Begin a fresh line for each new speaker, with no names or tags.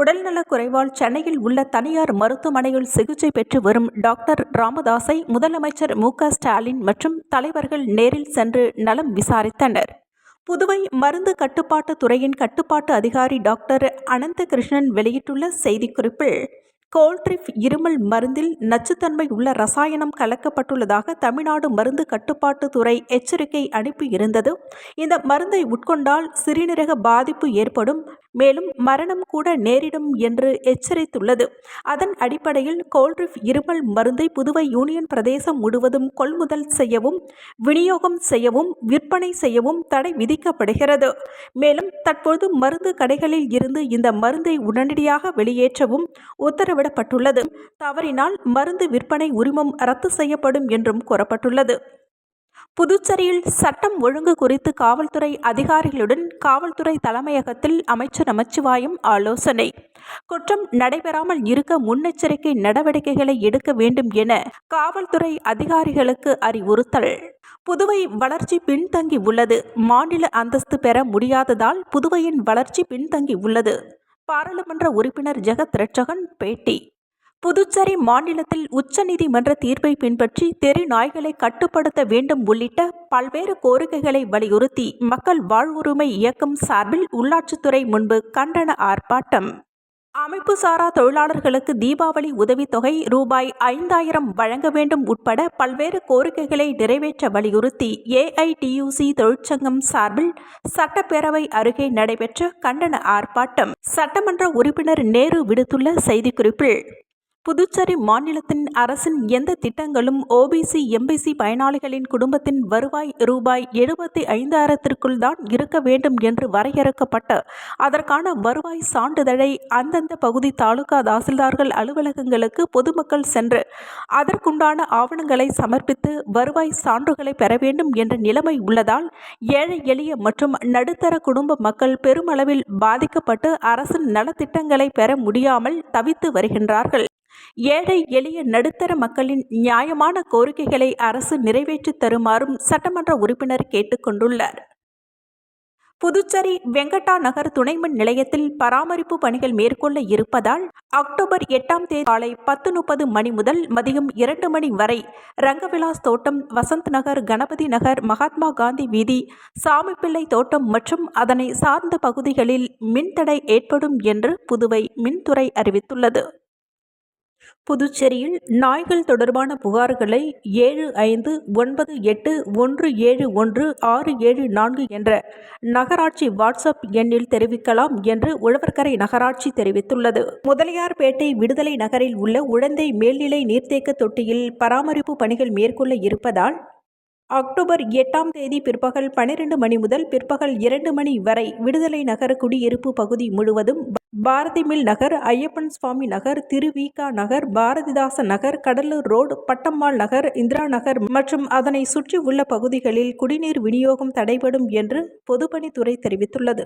உடல்நலக் குறைவால் சென்னையில் உள்ள தனியார் மருத்துவமனையில் சிகிச்சை பெற்று வரும் டாக்டர் ராமதாஸை முதலமைச்சர் மு.க.ஸ்டாலின் மற்றும் தலைவர்கள் நேரில் சென்று நலம் விசாரித்தனர். புதுவை மருந்து கட்டுப்பாட்டு துறையின் கட்டுப்பாட்டு அதிகாரி டாக்டர் அனந்தகிருஷ்ணன் வெளியிட்டுள்ள செய்திக்குறிப்பில், கோல்ட்ரிப் இருமல் மருந்தில் நச்சுத்தன்மை உள்ள ரசாயனம் கலக்கப்பட்டுள்ளதாக தமிழ்நாடு மருந்து கட்டுப்பாட்டு துறை எச்சரிக்கை அனுப்பியிருந்தது. இந்த மருந்தை உட்கொண்டால் சிறுநீரக பாதிப்பு ஏற்படும், மேலும் மரணம் கூட நேரிடும் என்று எச்சரித்துள்ளது. அதன் அடிப்படையில் கோல்ட்ரிப் இருமல் மருந்தை புதுவை யூனியன் பிரதேசம் முழுவதும் கொள்முதல் செய்யவும், விநியோகம் செய்யவும், விற்பனை செய்யவும் தடை விதிக்கப்படுகிறது. மேலும் தற்போது மருந்து கடைகளில் இருந்து இந்த மருந்தை உடனடியாக வெளியேற்றவும் உத்தரவிடப்பட்டுள்ளது. தவறினால் மருந்து விற்பனை உரிமம் ரத்து செய்யப்படும் என்றும் கூறப்பட்டுள்ளது. புதுச்சேரியில் சட்டம் ஒழுங்கு குறித்து காவல்துறை அதிகாரிகளுடன் காவல்துறை தலைமையகத்தில் அமைச்சர் நமச்சிவாயம் ஆலோசனை. குற்றம் நடைபெறாமல் இருக்க முன்னெச்சரிக்கை நடவடிக்கைகளை எடுக்க வேண்டும் என காவல்துறை அதிகாரிகளுக்கு அறிவுறுத்தல். புதுவை வளர்ச்சி பின்தங்கி உள்ளது. மாநில அந்தஸ்து பெற முடியாததால் புதுவையின் வளர்ச்சி பின்தங்கி உள்ளது. பாராளுமன்ற உறுப்பினர் ஜெகத் ரட்சகன் பேட்டி. புதுச்சேரி மாநிலத்தில் உச்சநீதிமன்ற தீர்ப்பை பின்பற்றி தெரு நாய்களை கட்டுப்படுத்த வேண்டும் உள்ளிட்ட பல்வேறு கோரிக்கைகளை வலியுறுத்தி மக்கள் வாழ்வுரிமை இயக்கம் சார்பில் உள்ளாட்சித்துறை முன்பு கண்டன ஆர்ப்பாட்டம். அமைப்பு சாரா தொழிலாளர்களுக்கு தீபாவளி உதவித்தொகை ரூபாய் 5,000 வழங்க வேண்டும் உட்பட பல்வேறு கோரிக்கைகளை நிறைவேற்ற வலியுறுத்தி ஏஐடியூசி தொழிற்சங்கம் சார்பில் சட்டப்பேரவை அருகே நடைபெற்ற கண்டன ஆர்ப்பாட்டம். சட்டமன்ற உறுப்பினர் நேரு விடுத்துள்ள செய்திக்குறிப்பில், புதுச்சேரி மாநிலத்தின் அரசின் எந்த திட்டங்களும் ஓபிசி, எம்பிசி பயனாளிகளின் குடும்பத்தின் வருவாய் ரூபாய் 75,000ற்குள் தான் இருக்க வேண்டும் என்று வரையறுக்கப்பட்டு, அதற்கான வருவாய் சான்றிதழை அந்தந்த பகுதி தாலுகா தாசில்தார்கள் அலுவலகங்களுக்கு பொதுமக்கள் சென்று அதற்குண்டான ஆவணங்களை சமர்ப்பித்து வருவாய் சான்றுகளை பெற வேண்டும் என்ற நிலைமை உள்ளதால் ஏழை எளிய மற்றும் நடுத்தர குடும்ப மக்கள் பெருமளவில் பாதிக்கப்பட்டு அரசின் நலத்திட்டங்களை பெற முடியாமல் தவித்து வருகின்றார்கள். ஏழை எளிய நடுத்தர மக்களின் நியாயமான கோரிக்கைகளை அரசு நிறைவேற்றித் தருமாறும் சட்டமன்ற உறுப்பினர் கேட்டுக்கொண்டுள்ளார். புதுச்சேரி வெங்கட்டா நகர் துணைமின் நிலையத்தில் பராமரிப்பு பணிகள் மேற்கொள்ள இருப்பதால் அக்டோபர் 8ஆம் தேதி காலை 10:30 மணி முதல் மதியம் 2 மணி வரை ரங்கவிலாஸ் தோட்டம், வசந்த் நகர், கணபதி நகர், மகாத்மா காந்தி வீதி, சாமிப்பிள்ளை தோட்டம் மற்றும் அதனை சார்ந்த பகுதிகளில் மின்தடை ஏற்படும் என்று புதுவை மின்துறை அறிவித்துள்ளது. புதுச்சேரியில் நாய்கள் தொடர்பான புகார்களை 7598171674 என்ற நகராட்சி வாட்ஸ்அப் எண்ணில் தெரிவிக்கலாம் என்று உழவர்கரை நகராட்சி தெரிவித்துள்ளது. முதலியார்பேட்டை விடுதலை நகரில் உள்ள உழந்தை மேல்நிலை நீர்த்தேக்க தொட்டியில் பராமரிப்பு பணிகள் மேற்கொள்ள இருப்பதால் அக்டோபர் 8ஆம் தேதி பிற்பகல் 12 மணி முதல் பிற்பகல் 2 மணி வரை விடுதலை நகர் குடியிருப்பு பகுதி முழுவதும் பாரதி மில் நகர், ஐயப்பன் சுவாமி நகர், திரு.வி.க. நகர், பாரதிதாசன் நகர், கடலூர் ரோடு, பட்டம்மாள் நகர், இந்திரா நகர் மற்றும் அதனை சுற்றி உள்ள பகுதிகளில் குடிநீர் விநியோகம் தடைபடும் என்று பொதுப்பணித்துறை தெரிவித்துள்ளது.